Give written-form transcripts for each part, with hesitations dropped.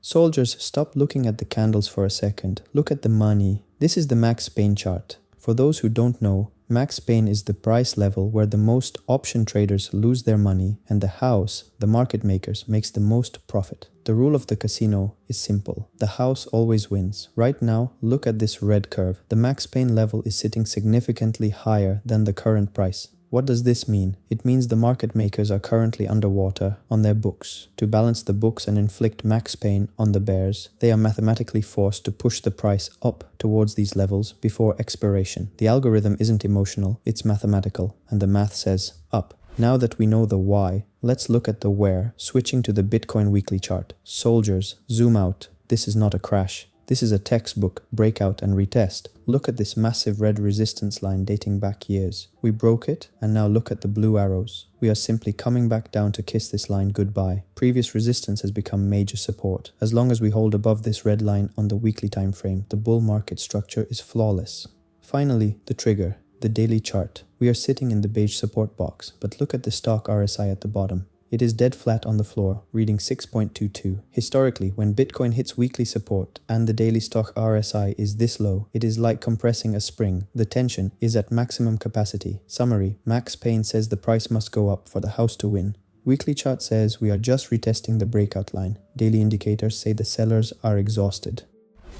Soldiers, stop looking at the candles for a second. Look at the money. This is the max pain chart. For those who don't know, max pain is the price level where the most option traders lose their money and the house, the market makers, makes the most profit. The rule of the casino is simple. The house always wins. Right now, look at this red curve. The max pain level is sitting significantly higher than the current price. What does this mean? It means the market makers are currently underwater on their books. To balance the books and inflict max pain on the bears, they are mathematically forced to push the price up towards these levels before expiration. The algorithm isn't emotional, it's mathematical, and the math says up. Now that we know the why, let's look at the where, switching to the Bitcoin weekly chart. Soldiers, zoom out. This is not a crash. This is a textbook breakout and retest. Look at this massive red resistance line dating back years. We broke it, and now look at the blue arrows. We are simply coming back down to kiss this line goodbye. Previous resistance has become major support. As long as we hold above this red line on the weekly time frame, the bull market structure is flawless. Finally, the trigger, the daily chart. We are sitting in the beige support box, but look at the stock RSI at the bottom. It is dead flat on the floor, reading 6.22. Historically, when Bitcoin hits weekly support and the daily stock RSI is this low, it is like compressing a spring. The tension is at maximum capacity. Summary: Max Pain says the price must go up for the house to win. Weekly chart says we are just retesting the breakout line. Daily indicators say the sellers are exhausted.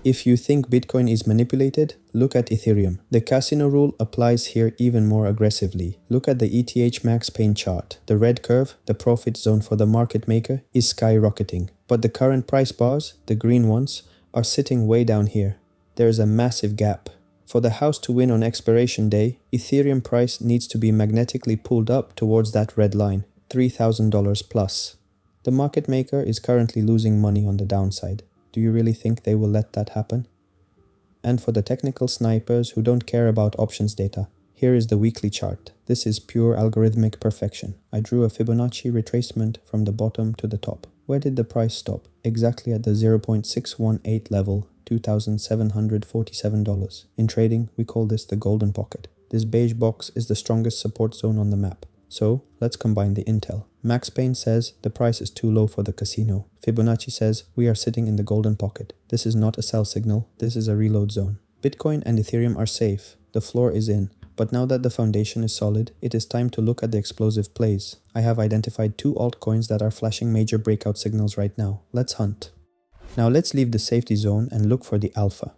If you think Bitcoin is manipulated, look at Ethereum. The casino rule applies here even more aggressively. Look at the ETH max pain chart. The red curve, the profit zone for the market maker, is skyrocketing. But the current price bars, the green ones, are sitting way down here. There is a massive gap. For the house to win on expiration day, Ethereum price needs to be magnetically pulled up towards that red line, $3,000 plus. The market maker is currently losing money on the downside. Do you really think they will let that happen? And for the technical snipers who don't care about options data, here is the weekly chart. This is pure algorithmic perfection. I drew a Fibonacci retracement from the bottom to the top. Where did the price stop? Exactly at the 0.618 level, $2,747. In trading, we call this the golden pocket. This beige box is the strongest support zone on the map. So, let's combine the intel. Max Pain says the price is too low for the casino. Fibonacci says we are sitting in the golden pocket. This is not a sell signal, this is a reload zone. Bitcoin and Ethereum are safe. The floor is in. But now that the foundation is solid, it is time to look at the explosive plays. I have identified 2 altcoins that are flashing major breakout signals right now. Let's hunt. Now let's leave the safety zone and look for the alpha.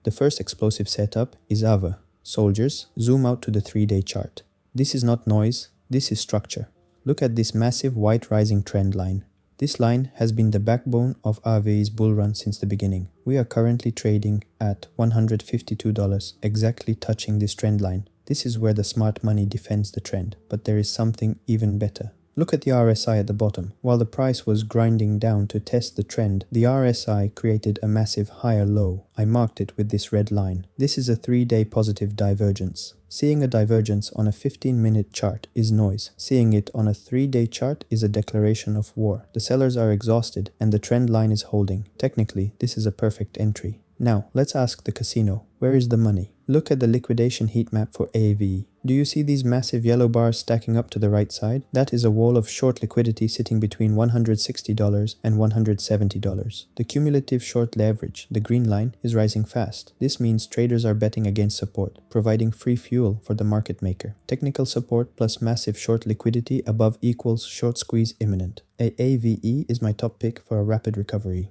The first explosive setup is AAVE. Soldiers, zoom out to the 3-day chart. This is not noise. This is structure. Look at this massive white rising trend line. This line has been the backbone of AAVE's bull run since the beginning. We are currently trading at $152, exactly touching this trend line. This is where the smart money defends the trend, but there is something even better. Look at the RSI at the bottom. While the price was grinding down to test the trend, the RSI created a massive higher low. I marked it with this red line. This is a 3-day positive divergence. Seeing a divergence on a 15-minute chart is noise. Seeing it on a 3-day chart is a declaration of war. The sellers are exhausted and the trend line is holding. Technically, this is a perfect entry. Now, let's ask the casino, where is the money? Look at the liquidation heat map for AAVE. Do you see these massive yellow bars stacking up to the right side? That is a wall of short liquidity sitting between $160 and $170. The cumulative short leverage, the green line, is rising fast. This means traders are betting against support, providing free fuel for the market maker. Technical support plus massive short liquidity above equals short squeeze imminent. AAVE is my top pick for a rapid recovery.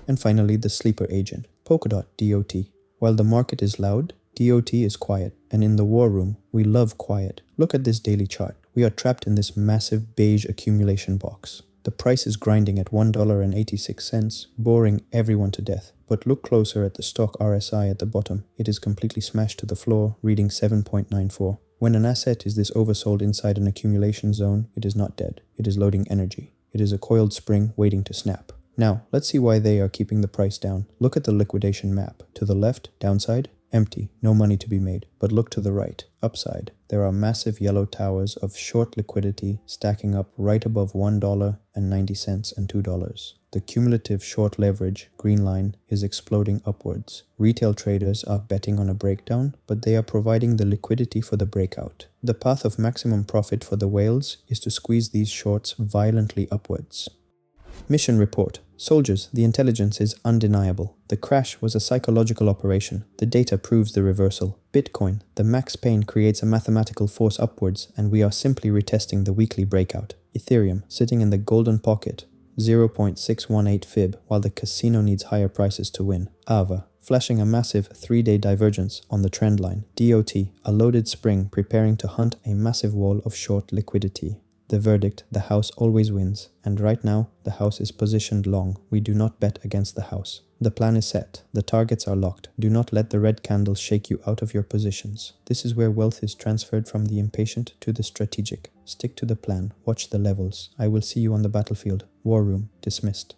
And finally, the sleeper agent, Polkadot DOT. While the market is loud, DOT is quiet, and in the war room, we love quiet. Look at this daily chart. We are trapped in this massive beige accumulation box. The price is grinding at $1.86, boring everyone to death. But look closer at the stock RSI at the bottom. It is completely smashed to the floor, reading 7.94. When an asset is this oversold inside an accumulation zone, it is not dead. It is loading energy. It is a coiled spring waiting to snap. Now, let's see why they are keeping the price down. Look at the liquidation map. To the left, downside, empty, no money to be made. But look to the right, upside. There are massive yellow towers of short liquidity stacking up right above $1.90 and $2. The cumulative short leverage, green line, is exploding upwards. Retail traders are betting on a breakdown, but they are providing the liquidity for the breakout. The path of maximum profit for the whales is to squeeze these shorts violently upwards. Mission report. Soldiers, the intelligence is undeniable. The crash was a psychological operation. The data proves the reversal. Bitcoin, the max pain creates a mathematical force upwards, and we are simply retesting the weekly breakout. Ethereum, sitting in the golden pocket, 0.618 fib, while the casino needs higher prices to win. AAVE, flashing a massive 3-day divergence on the trend line. DOT, a loaded spring preparing to hunt a massive wall of short liquidity. The verdict, the house always wins, and right now the house is positioned long. We do not bet against the house. The plan is set, the targets are locked. Do not let the red candles shake you out of your positions. This is where wealth is transferred from the impatient to the strategic. Stick to the plan, watch the levels. I will see you on the battlefield. War room, dismissed.